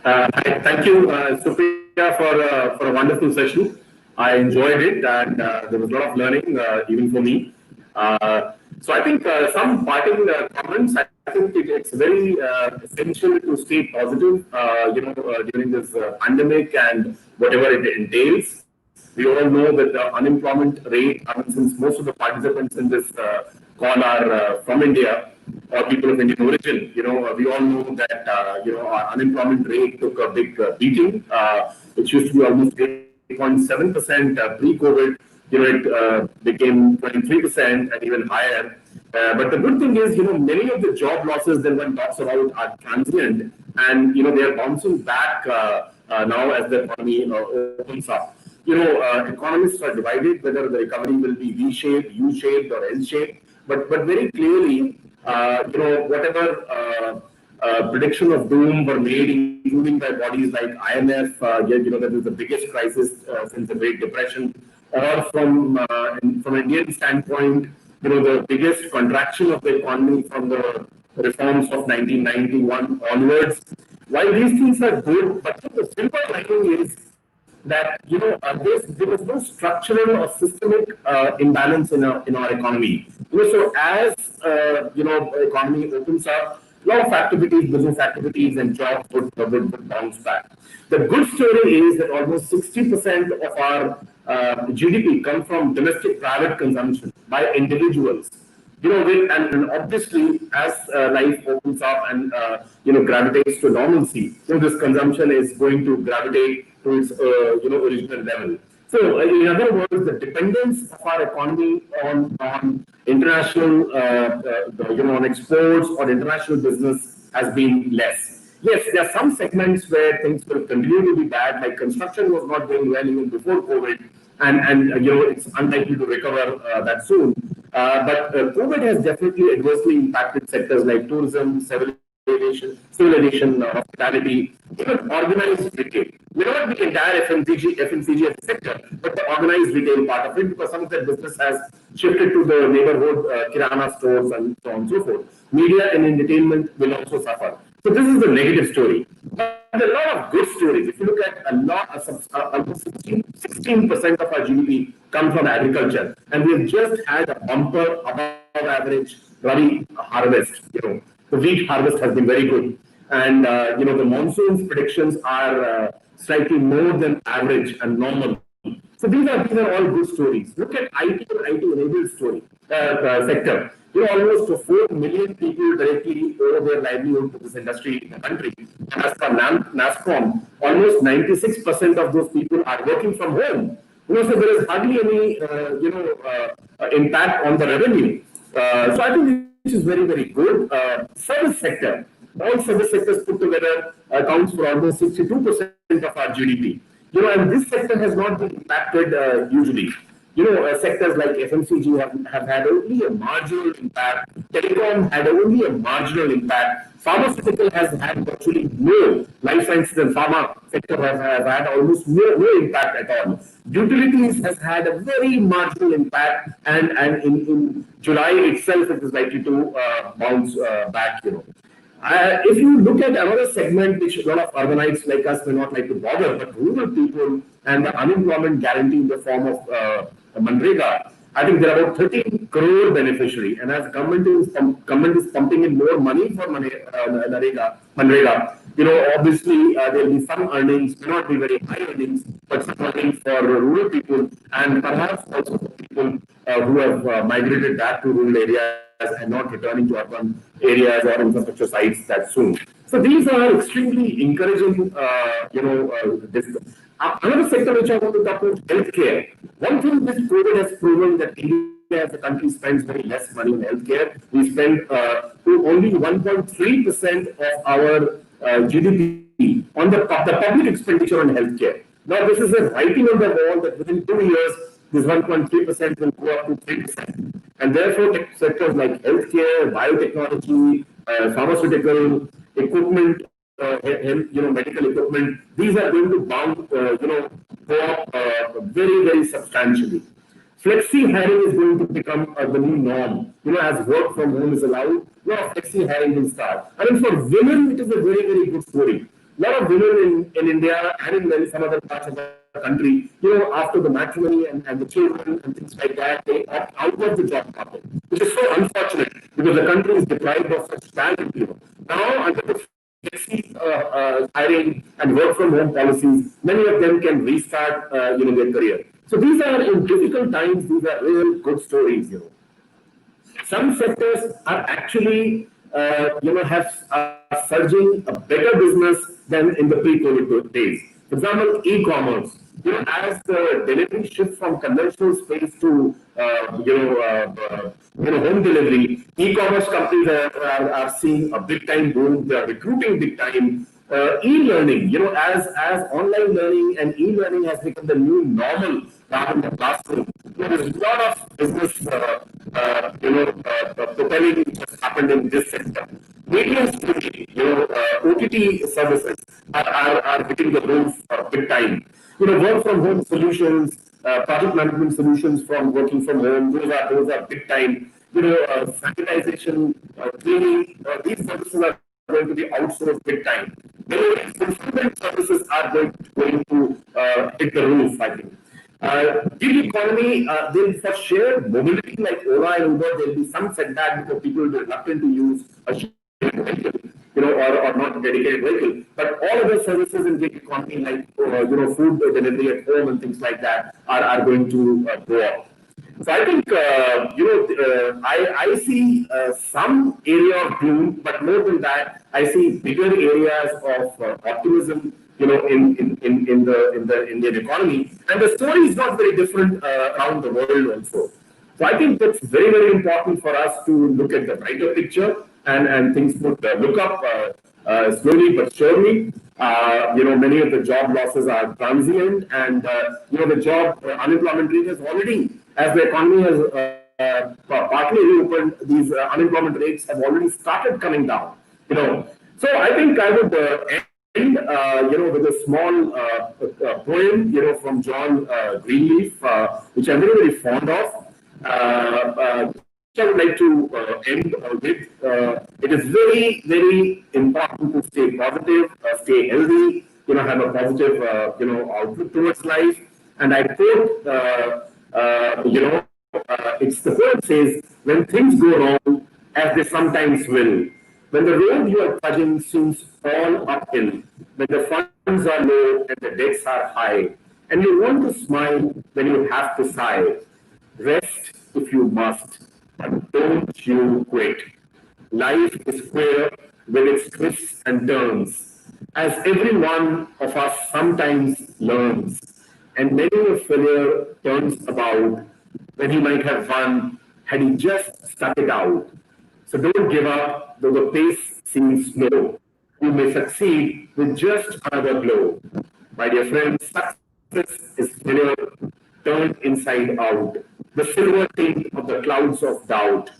Thank you, Sophia, for a wonderful session. I enjoyed it, and there was a lot of learning, even for me. So I think some parting comments. I think it's very essential to stay positive, during this pandemic and whatever it entails. We all know that the unemployment rate, since most of the participants in this call are from India or people of Indian origin, we all know that our unemployment rate took a big beating. It used to be almost 8.7% pre-COVID. It became 23% and even higher. But the good thing is, many of the job losses that one talks about are transient, and they are bouncing back now as the economy opens up. economists are divided whether the recovery will be V-shaped, U-shaped, or L-shaped. But very clearly, whatever prediction of doom were made, including by bodies like IMF, that is the biggest crisis since the Great Depression, or from an Indian standpoint, the biggest contraction of the economy from the reforms of 1991 onwards. While these things are good, but the silver lining is that there was no structural or systemic imbalance in our economy. So as economy opens up, a lot of activities, business activities, and jobs would bounce back. The good story is that almost 60% of our GDP comes from domestic private consumption by individuals. And obviously, as life opens up and gravitates to normalcy, this consumption is going to gravitate to its original level. So, in other words, the dependence of our economy on international, on exports or international business has been less. Yes, there are some segments where things will continue to be bad, like construction was not going well even before COVID, and it's unlikely to recover that soon. But COVID has definitely adversely impacted sectors like tourism, civilization, hospitality, even organized retail. May not be the entire FMCG as a sector, but the organized retail part of it, because some of that business has shifted to the neighborhood kirana stores and so on and so forth. Media and entertainment will also suffer. So this is the negative story. But there are a lot of good stories. If you look at almost 16% of our GDP comes from agriculture, and we have just had a bumper above average Rabi harvest. The wheat harvest has been very good, and the monsoon's predictions are slightly more than average and normal. So these are all good stories. Look at IT and IT-enabled sector. Almost 4 million people directly owe their livelihood to this industry in the country. And as per NASCOM, almost 96% of those people are working from home. So there is hardly any impact on the revenue. So I think this is very, very good. Service sector, all service sectors put together accounts for almost 62% of our GDP. And this sector has not been impacted hugely. Sectors like FMCG have had only a marginal impact. Telecom had only a marginal impact. Pharmaceutical has had virtually no. Life sciences and pharma sector have had almost no impact at all. Utilities has had a very marginal impact, and in July itself it is likely to bounce back. If you look at another segment which a lot of urbanites like us may not like to bother, but rural people and the unemployment guarantee in the form of Manrega, I think there are about 13 crore beneficiary, and as government is pumping in more money for Manrega, obviously there will be some earnings, may not be very high earnings, but some earnings for rural people, and perhaps also for people who have migrated back to rural areas and not returning to urban areas or infrastructure sites that soon. So these are extremely encouraging, Another sector which I want to talk about, healthcare. One thing which COVID has proven that India as a country spends very less money on healthcare. We spend only 1.3% of our GDP on the public expenditure on healthcare. Now this is a writing on the wall that within 2 years, this 1.3% will go up to 3%. And therefore, sectors like healthcare, biotechnology, pharmaceutical, equipment, medical equipment, these are going to go up very, very substantially. Flexi hiring is going to become the new norm. As work from home is allowed, a lot of flexi hiring will start. I mean, for women, it is a very, very good story. A lot of women in India and in some other parts of the country, after the matrimony and the children and things like that, they opt out of the job market, which is so unfortunate because the country is deprived of such talent. Now, under the flexi hiring and work from home policies, many of them can restart their career. So these are, in difficult times, these are real good stories. Some sectors are actually are surging a better business than in the pre-COVID days. For example, e-commerce. As the delivery shifts from conventional space to home delivery, e-commerce companies are seeing a big time boom. They are recruiting big time. e-learning, as online learning and e-learning has become the new normal rather than the classroom. There's a lot of business, propelling just happened in this sector. Media streaming, OTT services are hitting the roof big time. Work from home solutions, project management solutions from working from home, those are big time. Sanitization, cleaning, these services are going to be outsourced big time. Fulfillment services are going to hit the roof, I think. Gig economy, there for shared mobility like Ola and Uber, there will be some setback because people will be reluctant to use a shared vehicle, or not a dedicated vehicle. But all other services in gig economy like food delivery at home and things like that are going to go up. So I think I see some area of gloom, but more than that, I see bigger areas of optimism. In the Indian economy, and the story is not very different around the world also. So I think that's very, very important for us to look at the brighter picture, and things would look up slowly but surely. Many of the job losses are transient, and the job unemployment rate has already, as the economy has partly reopened, these unemployment rates have already started coming down. So I think I would end, with a small poem, from John Greenleaf, which I'm very, very fond of. Which I would like to end with. It is very, very important to stay positive, stay healthy, have a positive, outlook towards life. And I quote, it's the poem says, when things go wrong, as they sometimes will, when the road you are trudging seems all uphill, when the funds are low and the debts are high, and you want to smile when you have to sigh, rest if you must, but don't you quit. Life is queer with its twists and turns, as every one of us sometimes learns, and many a failure turns about when he might have won had he just stuck it out. So don't give up, though the pace seems slow. You may succeed with just another blow. My dear friends, success is failure turned inside out, the silver tint of the clouds of doubt.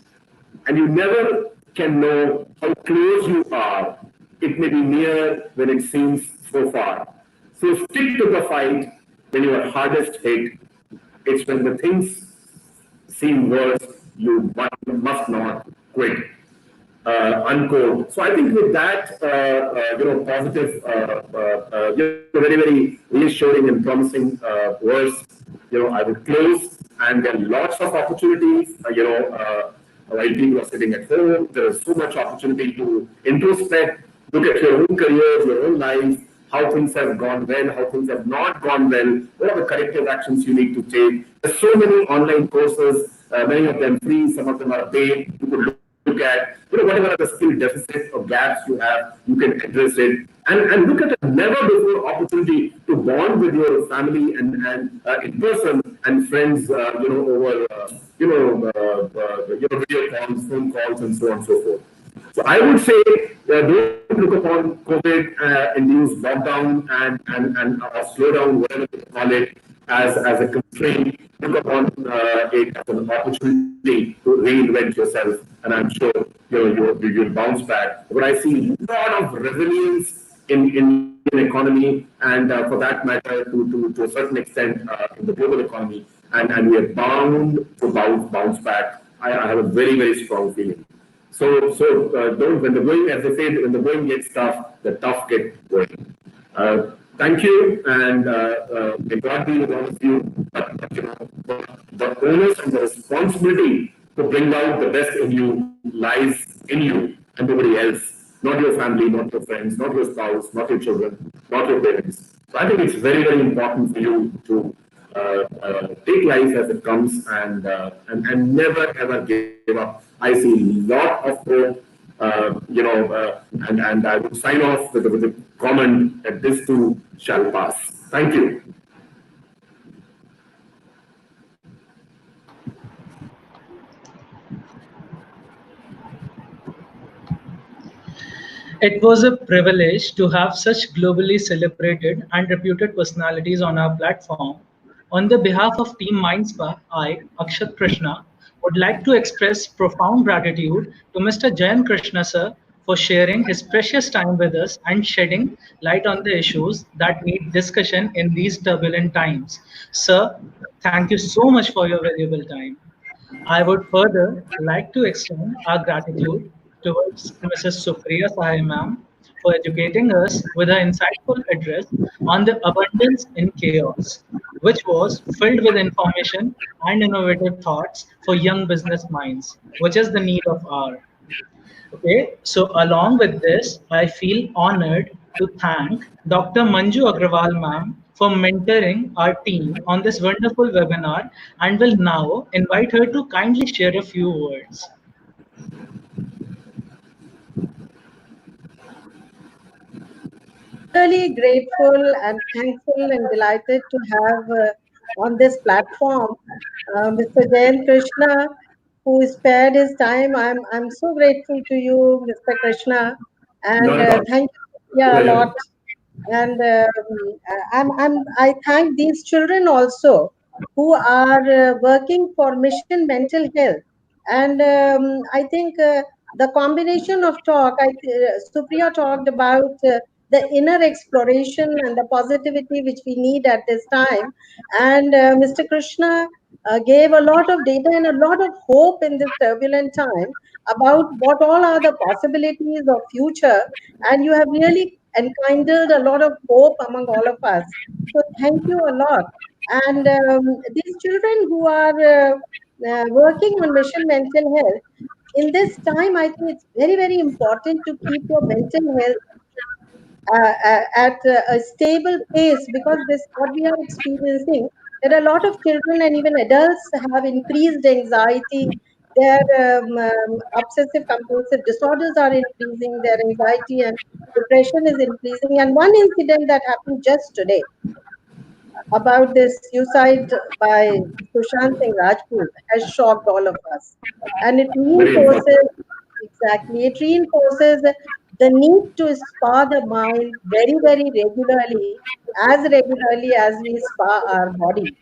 And you never can know how close you are. It may be near when it seems so far. So stick to the fight when you are hardest hit. It's when the things seem worse, you must not quit. Unquote. So I think with that, positive, very, very reassuring and promising words, I would close. And there are lots of opportunities, while people are sitting at home, there is so much opportunity to introspect, look at your own careers, your own lives, how things have gone well, how things have not gone well, what are the corrective actions you need to take. There's so many online courses, many of them free, some of them are paid. You could look at, whatever are the skill deficits or gaps you have, you can address it. And look at a never before opportunity to bond with your family and in person and friends, over, video calls, phone calls, and so on and so forth. So I would say, don't look upon COVID-induced lockdown and slowdown, whatever you call it, as a constraint. Look upon it as an opportunity to reinvent yourself, and I'm sure you'll bounce back. But I see a lot of resilience in economy, and for that matter, to a certain extent, in the global economy, and we are bound to bounce back. I have a very, very strong feeling. So don't, when the going, as they say, when the going gets tough, the tough get going. Thank you, and may God be with all of you. The onus and the responsibility to bring out the best in you lies in you and nobody else. Not your family, not your friends, not your spouse, not your children, not your parents. So I think it's very, very important for you to take life as it comes, and never ever give up. I see a lot of hope, and I would sign off with a comment that this too shall pass. Thank you. It was a privilege to have such globally celebrated and reputed personalities on our platform. On the behalf of Team Mindspa, I, Akshat Krishna, would like to express profound gratitude to Mr. Jayan Krishna sir for sharing his precious time with us and shedding light on the issues that need discussion in these turbulent times. Sir, thank you so much for your valuable time. I would further like to extend our gratitude towards Mrs. Supriya Sahai ma'am for educating us with her insightful address on the abundance in chaos, which was filled with information and innovative thoughts for young business minds, which is the need of our. Okay, so along with this, I feel honored to thank Dr. Manju Agrawal ma'am for mentoring our team on this wonderful webinar and will now invite her to kindly share a few words. I'm really grateful and thankful and delighted to have on this platform Mr. Jayan Krishna, who spared his time. I'm so grateful to you, Mr. Krishna, and Not at all. thank you yeah, a Pleasure. lot. And I thank these children also who are working for Mission Mental Health. And I think the combination of talk, Supriya talked about the inner exploration and the positivity which we need at this time. And Mr. Krishna gave a lot of data and a lot of hope in this turbulent time about what all are the possibilities of future. And you have really enkindled a lot of hope among all of us. So thank you a lot. And these children who are working on Mission Mental Health, in this time, I think it's very, very important to keep your mental health at a stable pace, because this what we are experiencing, there are a lot of children and even adults have increased anxiety. Their obsessive compulsive disorders are increasing, their anxiety and depression is increasing. And one incident that happened just today about this suicide by Sushant Singh Rajput has shocked all of us. And it Very reinforces, informative. exactly, it reinforces the need to spa the mind very, very regularly as we spa our body.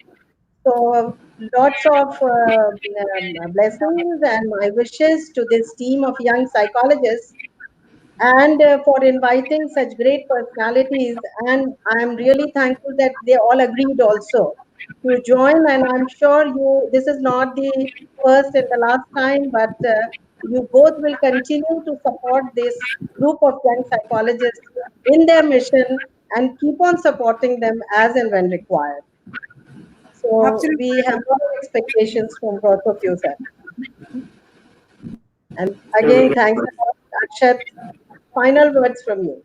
So, lots of blessings and my wishes to this team of young psychologists, and for inviting such great personalities. And I'm really thankful that they all agreed also to join. And I'm sure this is not the first and the last time, but you both will continue to support this group of young psychologists in their mission and keep on supporting them as and when required. So Absolutely. we have a lot of expectations from both of you, sir. And It was a again, thanks pleasure. a lot, Akshat. Final words from you.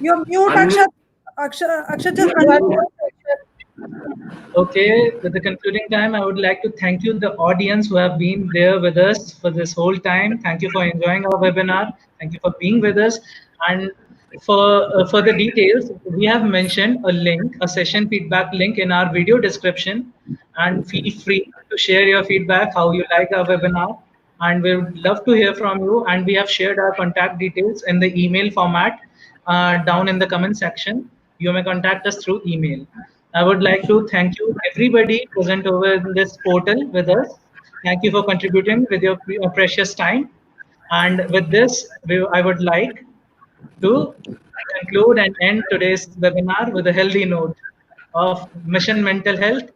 You're mute, Unmute. Akshat. Akshat, just You are unmute. mute, Akshat. Okay, with the concluding time, I would like to thank you, the audience who have been there with us for this whole time. Thank you for enjoying our webinar. Thank you for being with us. And for the details, we have mentioned a link, a session feedback link in our video description. And feel free to share your feedback, how you like our webinar. And we would love to hear from you. And we have shared our contact details in the email format down in the comment section. You may contact us through email. I would like to thank you, everybody present over in this portal with us. Thank you for contributing with your precious time. And with this, I would like to conclude and end today's webinar with a healthy note of Mission Mental Health.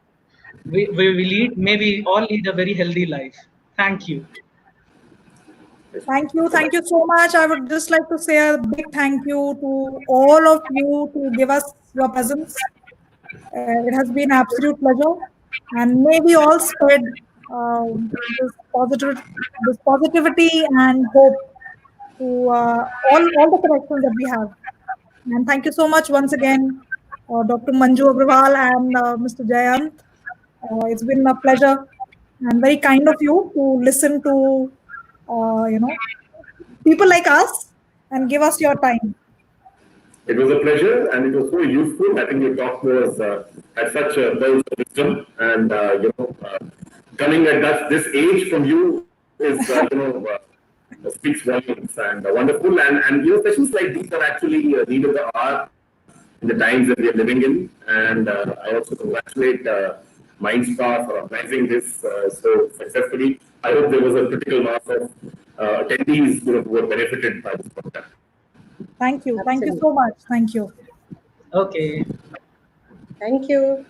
May we all lead a very healthy life. Thank you. Thank you. Bye-bye. Thank you so much. I would just like to say a big thank you to all of you to give us your presence. It has been an absolute pleasure. And may we all spread this positive, this positivity and hope to all the connections that we have. And thank you so much once again, Dr. Manju Agrawal and Mr. Jayant. It's been a pleasure and very kind of you to listen to, people like us and give us your time. It was a pleasure and it was so useful. I think your talk was had such a pearls of wisdom and coming at this age from you is, speaks volumes and wonderful. And sessions like these are actually needed are in the times that we are living in. And I also congratulate Mindspa for organizing this so successfully. I hope there was a critical mass of attendees who were benefited by this program. Thank you. Thank you so much. Thank you. Okay. Thank you.